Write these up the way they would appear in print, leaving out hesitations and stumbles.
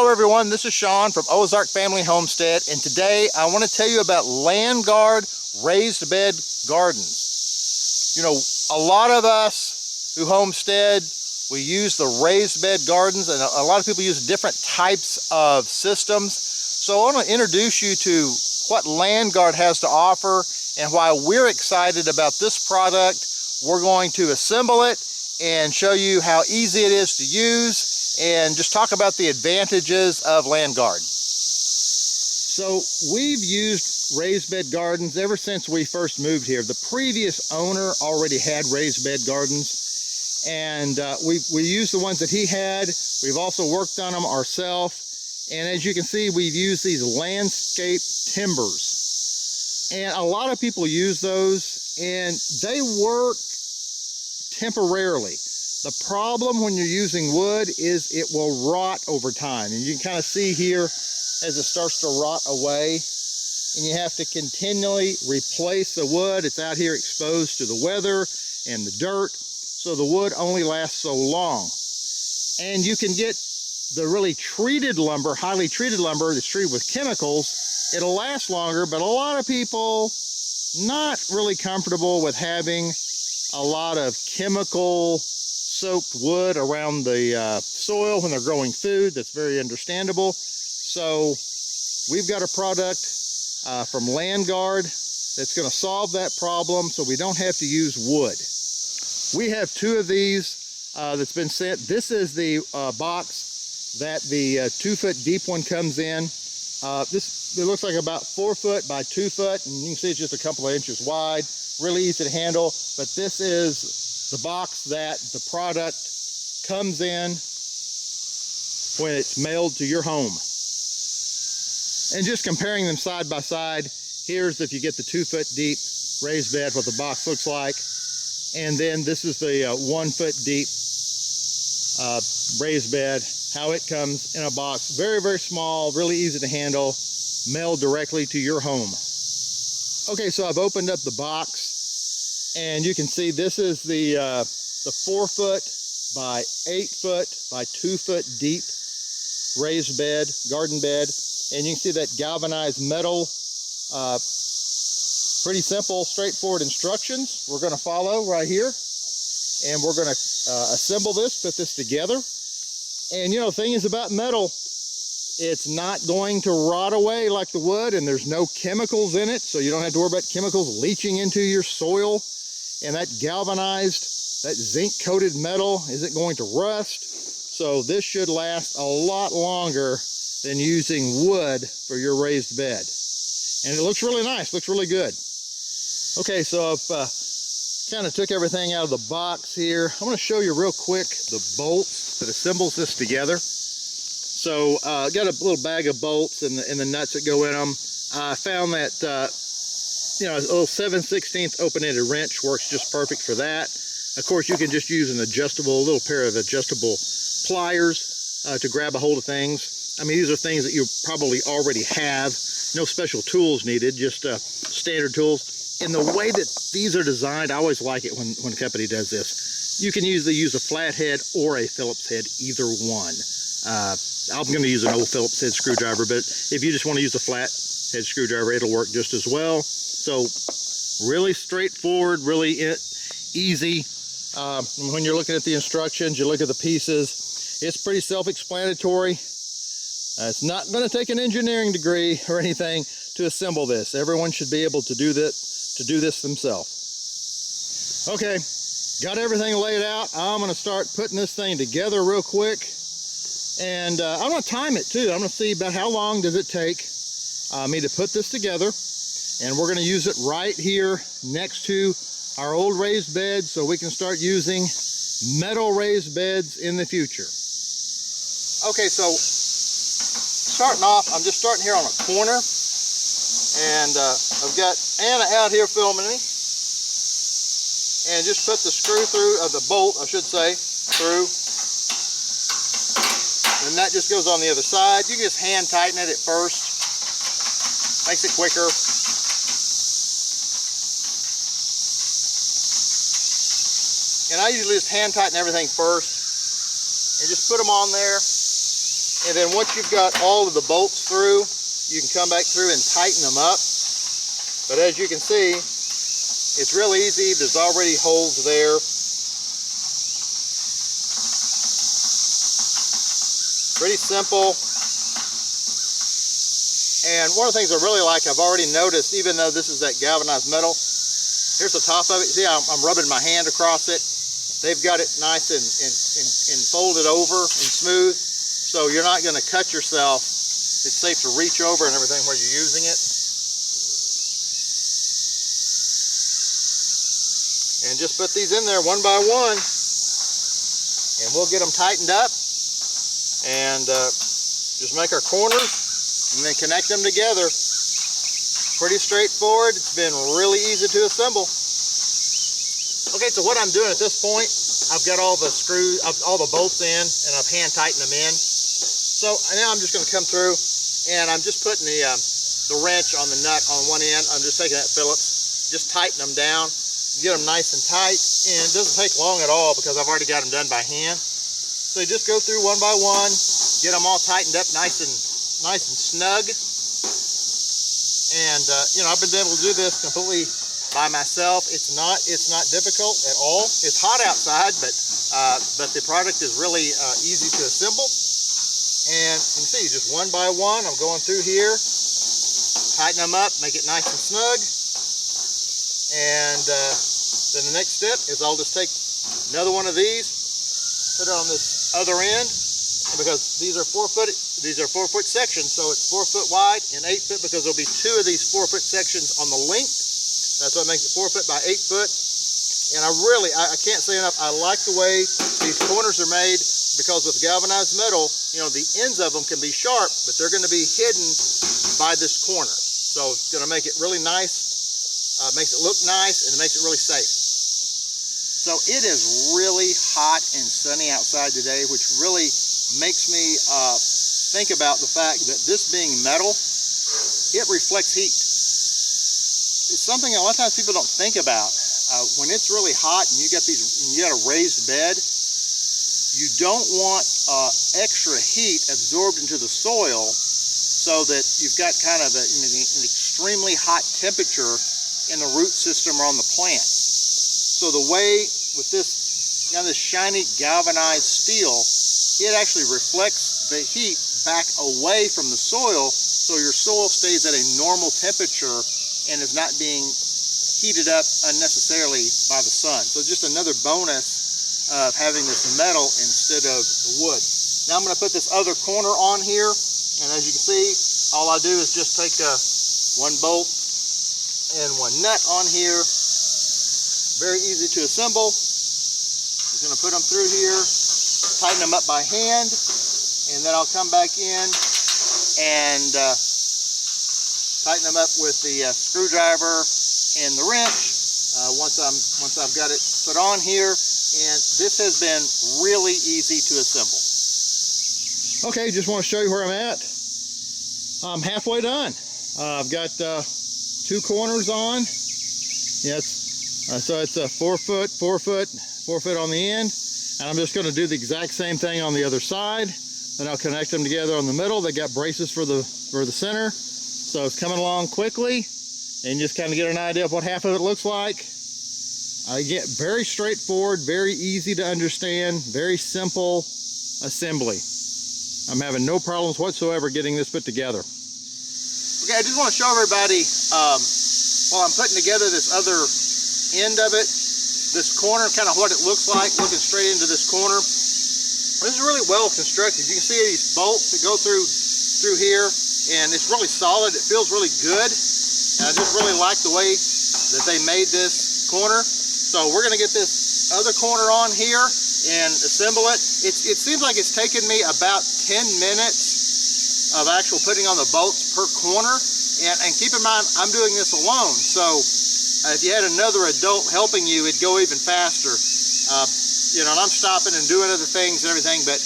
Hello everyone, this is Shawn from Ozark Family Homestead, and today I want to tell you about land guard raised bed gardens. You know, a lot of us who homestead, we use the raised bed gardens, and a lot of people use different types of systems. So I want to introduce you to what land guard has to offer and why we're excited about this product. We're going to assemble it and show you how easy it is to use and just talk about the advantages of land guard. So we've used raised bed gardens ever since we first moved here. The previous owner already had raised bed gardens, and we used the ones that he had. We've also worked on them ourselves, and as you can see, we've used these landscape timbers, and a lot of people use those, and they work temporarily. The problem when you're using wood is it will rot over time, and you can kind of see here as it starts to rot away, and you have to continually replace the wood. It's out here exposed to the weather and the dirt, so the wood only lasts so long. And you can get the really treated lumber, highly treated lumber that's treated with chemicals. It'll last longer, but a lot of people not really comfortable with having a lot of chemical soaked wood around the soil when they're growing food. That's very understandable. So we've got a product from Land Guard that's going to solve that problem so we don't have to use wood. We have two of these that's been sent. This is the box that the 2-foot deep one comes in. It looks like about 4 foot by 2 foot, and you can see it's just a couple of inches wide. Really easy to handle, but this is the box that the product comes in when it's mailed to your home. And just comparing them side by side, here's if you get the 2-foot deep raised bed, what the box looks like. And then this is the 1-foot deep raised bed, how it comes in a box. Very, very small, really easy to handle, mailed directly to your home. Okay, so I've opened up the box, and you can see this is the 4 foot by 8 foot by 2 foot deep raised bed, garden bed. And you can see that galvanized metal. Pretty simple, straightforward instructions we're going to follow right here. And we're going to assemble this, put this together. And you know, the thing is about metal, it's not going to rot away like the wood, and there's no chemicals in it, so you don't have to worry about chemicals leaching into your soil. And that galvanized, that zinc-coated metal isn't going to rust. So this should last a lot longer than using wood for your raised bed. And it looks really nice, looks really good. Okay, so I've kind of took everything out of the box here. I'm going to show you real quick the bolts that assembles this together. So I got a little bag of bolts and the nuts that go in them. I found that you know, a little 7/16 open-ended wrench works just perfect for that. Of course, you can just use an adjustable, little pair of adjustable pliers to grab a hold of things. I mean, these are things that you probably already have. No special tools needed, just standard tools. And the way that these are designed, I always like it when a company does this. You can either use a flathead or a Phillips head, either one. I'm going to use an old Phillips head screwdriver, but if you just want to use a flat head screwdriver, it'll work just as well. So really straightforward, really easy. When you're looking at the instructions, you look at the pieces, it's pretty self-explanatory. It's not going to take an engineering degree or anything to assemble this. Everyone should be able to do this themselves. Okay, got everything laid out. I'm going to start putting this thing together real quick. And I'm going to time it too. I'm going to see about how long does it take me to put this together. And we're going to use it right here next to our old raised bed so we can start using metal raised beds in the future. Okay, so starting off, I'm just starting here on a corner. And I've got Anna out here filming me. And just put the screw through, the bolt, I should say, through. And that just goes on the other side. You can just hand tighten it at first. Makes it quicker. And I usually just hand tighten everything first and just put them on there And then once you've got all of the bolts through, you can come back through and tighten them up. But as you can see, it's real easy. There's already holes there. Pretty simple. And one of the things I really like, I've already noticed, even though this is that galvanized metal, here's the top of it. See, I'm rubbing my hand across it. They've got it nice and folded over and smooth, so you're not going to cut yourself. It's safe to reach over and everything where you're using it. And just put these in there one by one, and we'll get them tightened up, and just make our corners and then connect them together. Pretty straightforward. It's been really easy to assemble. Okay, so what I'm doing at this point, I've got all the screws, all the bolts in, and I've hand tightened them in. So now I'm just going to come through, and I'm just putting the wrench on the nut on one end. I'm just taking that Phillips, just tighten them down, get them nice and tight, and it doesn't take long at all because I've already got them done by hand. So you just go through one by one, get them all tightened up nice and snug. And you know, I've been able to do this completely by myself. It's not difficult at all. It's hot outside, but the product is really easy to assemble. And you can see, just one by one, I'm going through here, tighten them up, make it nice and snug. And then the next step is I'll just take another one of these, put it on this other end, and because these are 4 foot sections, so it's 4 foot wide and 8 foot because there'll be 2 of these 4 foot sections on the length. That's what makes it 4 foot by 8 foot. And I can't say enough, I like the way these corners are made, because with galvanized metal, you know, the ends of them can be sharp, but they're going to be hidden by this corner. So it's going to make it really nice, makes it look nice, and it makes it really safe. So it is really hot and sunny outside today, which really makes me think about the fact that this being metal, it reflects heat. It's something a lot of times people don't think about. When it's really hot and you got a raised bed, you don't want extra heat absorbed into the soil, so that you've got kind of an extremely hot temperature in the root system or on the plant. So the way with this, this shiny galvanized steel, it actually reflects the heat back away from the soil, so your soil stays at a normal temperature and is not being heated up unnecessarily by the sun. So just another bonus of having this metal instead of the wood. Now I'm going to put this other corner on here, and as you can see, all I do is just take one bolt and one nut on here. Very easy to assemble. Just going to put them through here, tighten them up by hand, and then I'll come back in and tighten them up with the screwdriver and the wrench once I've got it put on here. And this has been really easy to assemble. Okay, just want to show you where I'm at. I'm halfway done. I've got 2 corners on. Yes, so it's a 4 foot, 4 foot, 4 foot on the end. And I'm just going to do the exact same thing on the other side. Then I'll connect them together on the middle. They got braces for the center. So it's coming along quickly, and just kind of get an idea of what half of it looks like. Again, very straightforward, very easy to understand, very simple assembly. I'm having no problems whatsoever getting this put together. Okay, I just want to show everybody, while I'm putting together this other end of it, this corner, kind of what it looks like, looking straight into this corner. This is really well constructed. You can see these bolts that go through here, and it's really solid. It feels really good. And I just really like the way that they made this corner. So we're going to get this other corner on here and assemble it. It seems like it's taken me about 10 minutes of actual putting on the bolts per corner. And keep in mind, I'm doing this alone. So if you had another adult helping you, it'd go even faster. You know, and I'm stopping and doing other things and everything, but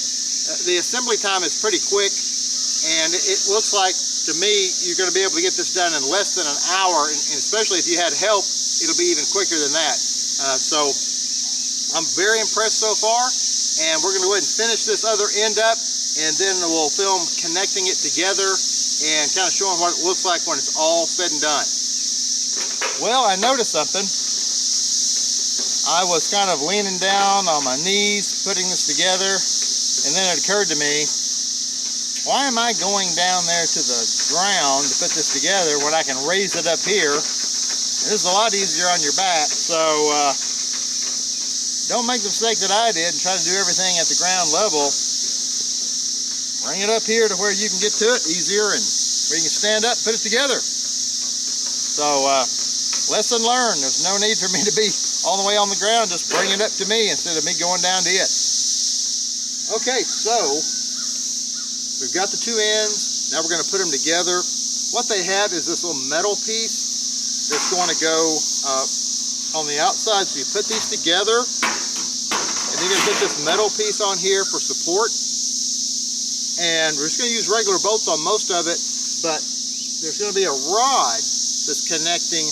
the assembly time is pretty quick. And it looks like, to me, you're going to be able to get this done in less than an hour. And especially if you had help, it'll be even quicker than that. So I'm very impressed so far, and we're going to go ahead and finish this other end up, and then we'll film connecting it together and kind of showing what it looks like when it's all said and done. Well, I noticed something. I was kind of leaning down on my knees putting this together, and then it occurred to me, why am I going down there to the ground to put this together when I can raise it up here? This is a lot easier on your back, so don't make the mistake that I did and try to do everything at the ground level. Bring it up here to where you can get to it easier and where you can stand up, put it together. So, lesson learned. There's no need for me to be all the way on the ground. Just bring it up to me instead of me going down to it. Okay, so we've got the two ends. Now we're going to put them together. What they have is this little metal piece that's going to go on the outside. So you put these together, and you're going to put this metal piece on here for support. And we're just going to use regular bolts on most of it, but there's going to be a rod that's connecting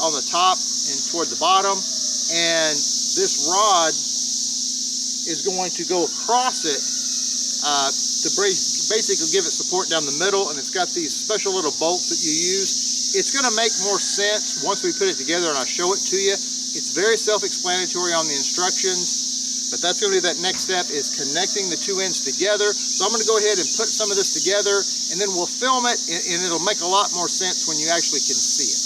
on the top and toward the bottom, and this rod is going to go across it to basically give it support down the middle, and it's got these special little bolts that you use. It's going to make more sense once we put it together and I show it to you. It's very self-explanatory on the instructions, but that's going to be that next step, is connecting the two ends together. So I'm going to go ahead and put some of this together, and then we'll film it, and it'll make a lot more sense when you actually can see it.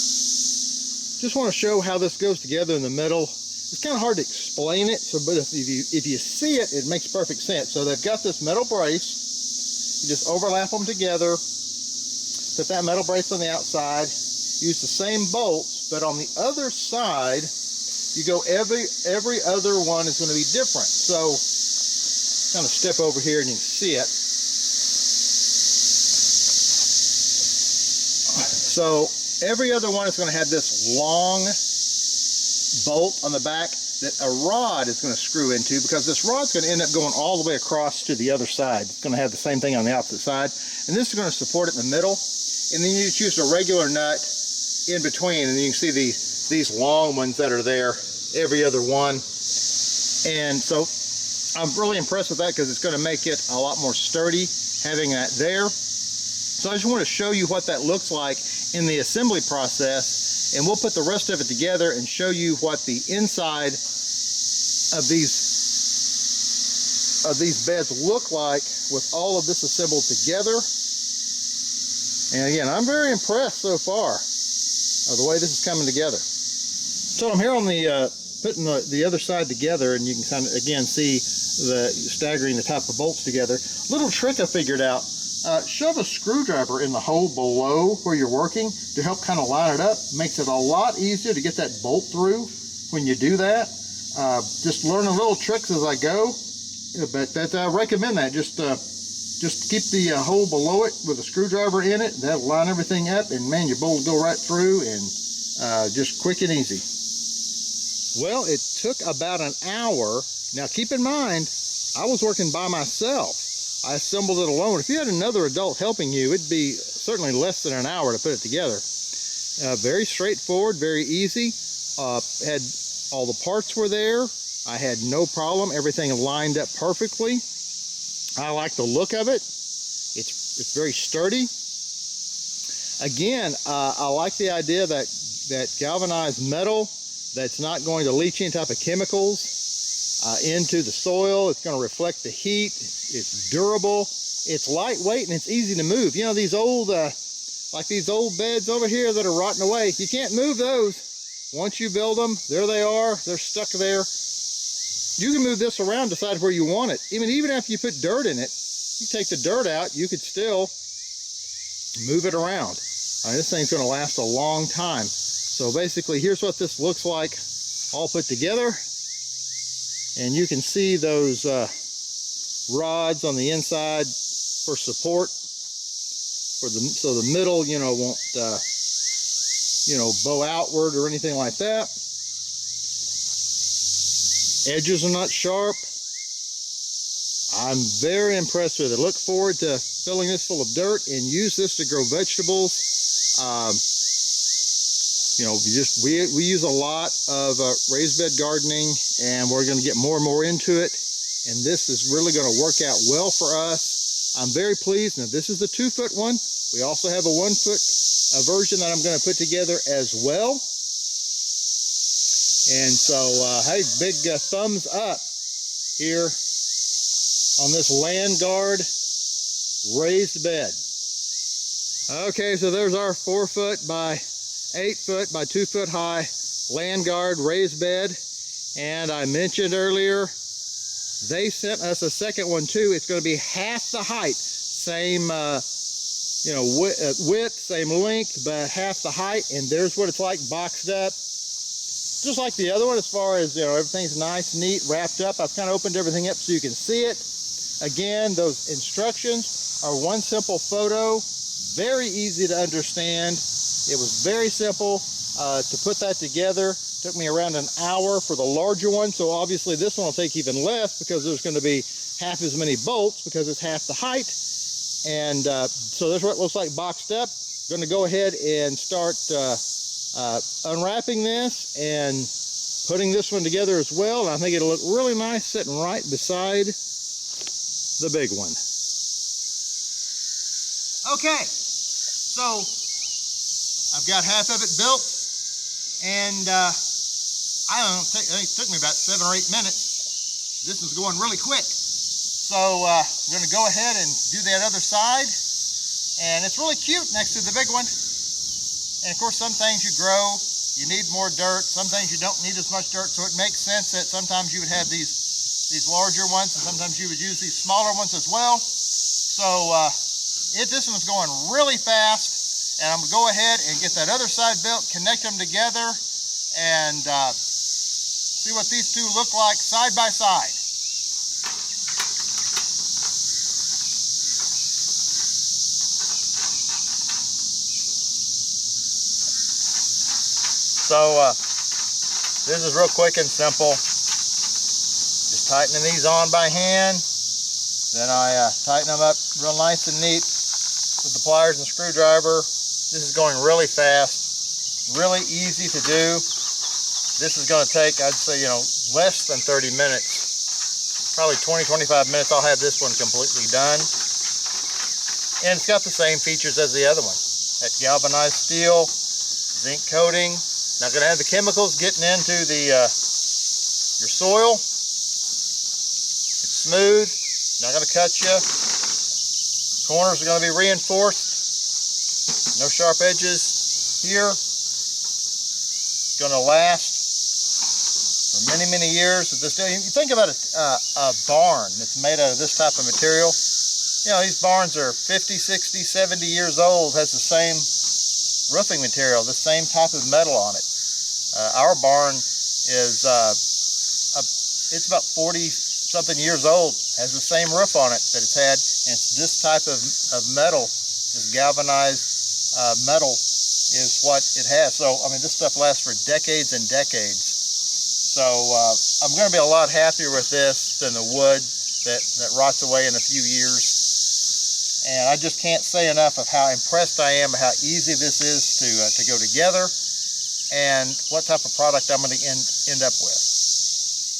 Just want to show how this goes together in the middle. It's kind of hard to explain it, but if you see it, it makes perfect sense. So they've got this metal brace. You just overlap them together, put that metal brace on the outside, use the same bolts, but on the other side, you go every other one is going to be different. So kind of step over here and you can see it. So every other one is going to have this long bolt on the back that a rod is going to screw into, because this rod's going to end up going all the way across to the other side. It's going to have the same thing on the opposite side, and this is going to support it in the middle. And then you choose a regular nut in between, and you can see these long ones that are there, every other one. And so I'm really impressed with that, because it's going to make it a lot more sturdy having that there. So I just want to show you what that looks like in the assembly process, and we'll put the rest of it together and show you what the inside of these beds look like with all of this assembled together. And again, I'm very impressed so far of the way this is coming together. So I'm here on the putting the other side together, and you can kind of again see the staggering the type of bolts together. Little trick I figured out. Shove a screwdriver in the hole below where you're working to help kind of line it up. Makes it a lot easier to get that bolt through when you do that. Just learning little tricks as I go, but I recommend that. Just keep the hole below it with a screwdriver in it. That'll line everything up, and man, your bolt will go right through, and just quick and easy. Well, it took about an hour. Now keep in mind, I was working by myself. I assembled it alone. If you had another adult helping you, it'd be certainly less than an hour to put it together. Very straightforward, very easy. Had all the parts were there. I had no problem. Everything lined up perfectly. I like the look of it. It's very sturdy. Again, I like the idea that galvanized metal that's not going to leach any type of chemicals into the soil. It's going to reflect the heat. It's durable. It's lightweight, and it's easy to move. You know, these old, like these old beds over here that are rotting away, you can't move those. Once you build them, there they are. They're stuck there. You can move this around, decide where you want it. Even after you put dirt in it, you take the dirt out, you could still move it around. This thing's going to last a long time. So basically, here's what this looks like all put together. And you can see those rods on the inside for support, so the middle, you know, won't bow outward or anything like that. Edges are not sharp. I'm very impressed with it. Look forward to filling this full of dirt and use this to grow vegetables. You know, we use a lot of raised bed gardening, and we're going to get more and more into it. and this is really going to work out well for us. I'm very pleased. Now this is the 2-foot one. We also have a 1-foot version that I'm going to put together as well. And so, hey, big thumbs up here on this Landguard raised bed. Okay, so there's our 4-foot by 8-foot by 2-foot high Landguard raised bed. And I mentioned earlier, they sent us a second one too. It's going to be half the height, same you know, width, same length, but half the height. And there's what it's like boxed up, just like the other one. As far as, you know, everything's nice, neat, wrapped up. I've kind of opened everything up so you can see it. Again, those instructions are one simple photo, very easy to understand. It was very simple to put that together. Took me around an hour for the larger one, so obviously this one will take even less because there's going to be half as many bolts because it's half the height. And so that's what it looks like boxed up. Going to go ahead and start unwrapping this and putting this one together as well. And I think it'll look really nice sitting right beside the big one. Okay, so I've got half of it built, and I don't know, it took me about 7 or 8 minutes. This is going really quick. So I'm going to go ahead and do that other side. And it's really cute next to the big one. And of course, some things you grow, you need more dirt. Some things you don't need as much dirt. So it makes sense that sometimes you would have these larger ones, and sometimes you would use these smaller ones as well. So this one's going really fast. And I'm going to go ahead and get that other side built, connect them together, and see what these two look like side by side. So this is real quick and simple. Just tightening these on by hand. Then I tighten them up real nice and neat with the pliers and screwdriver. This is going really fast, really easy to do. This is going to take, I'd say, you know, less than 30 minutes. Probably 20-25 minutes, I'll have this one completely done. And it's got the same features as the other one. That galvanized steel, zinc coating. Not going to have the chemicals getting into the your soil. It's smooth, not going to cut you. Corners are going to be reinforced. No sharp edges here. It's going to last for many, many years. You think about a barn that's made out of this type of material. You know, these barns are 50, 60, 70 years old, has the same roofing material, the same type of metal on it. Our barn is, it's about 40-something years old, has the same roof on it that it's had, and it's this type of metal, this galvanized metal is what it has. So, I mean, this stuff lasts for decades and decades. So, I'm going to be a lot happier with this than the wood that rots away in a few years. And I just can't say enough of how impressed I am, how easy this is to go together, and what type of product I'm going to end up with.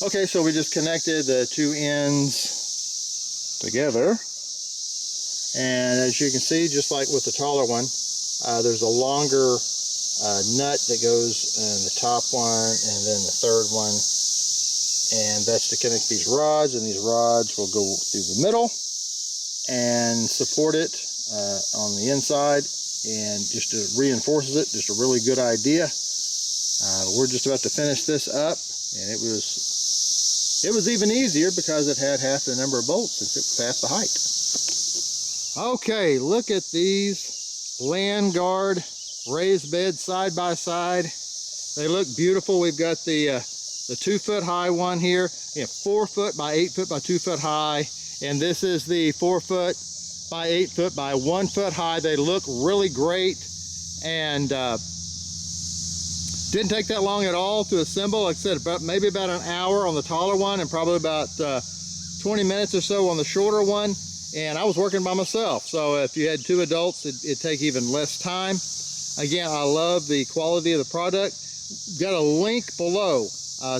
Okay, so we just connected the two ends together. And as you can see, just like with the taller one, there's a longer nut that goes in the top one and then the third one. And that's to connect these rods, and these rods will go through the middle and support it on the inside, and just reinforces it. Just a really good idea. We're just about to finish this up, and it was even easier because it had half the number of bolts since it was half the height. Okay, look at these Landguard raised beds side by side. They look beautiful. We've got the 2-foot high one here, 4-foot by 8-foot by 2-foot high, and this is the 4-foot by 8-foot by 1-foot high. They look really great, and didn't take that long at all to assemble. Like I said, maybe about an hour on the taller one, and probably about 20 minutes or so on the shorter one. And I was working by myself, so if you had 2 adults, it'd take even less time. Again, I love the quality of the product. Got a link below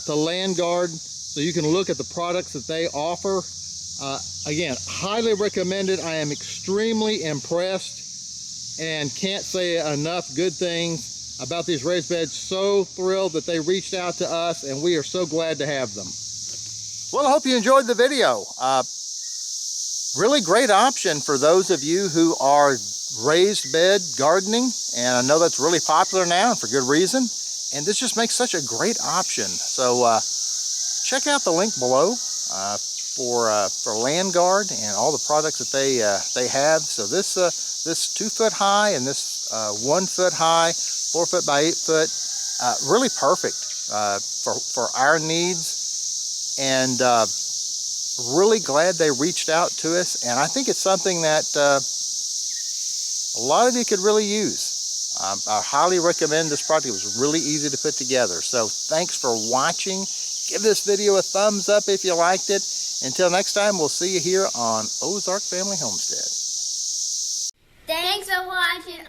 to Landguard so you can look at the products that they offer. Again, highly recommended. I am extremely impressed and can't say enough good things about these raised beds. So thrilled that they reached out to us, and we are so glad to have them. Well, I hope you enjoyed the video. Really great option for those of you who are raised bed gardening, and I know that's really popular now, and for good reason. And this just makes such a great option. So check out the link below for LandGuard and all the products that they have. So this 2 foot high and this 1 foot high, 4 foot by 8 foot, really perfect for our needs. And really glad they reached out to us. And I think it's something that a lot of you could really use. I highly recommend this product. It was really easy to put together. So thanks for watching. Give this video a thumbs up if you liked it. Until next time, we'll see you here on Ozark Family Homestead. Thanks for watching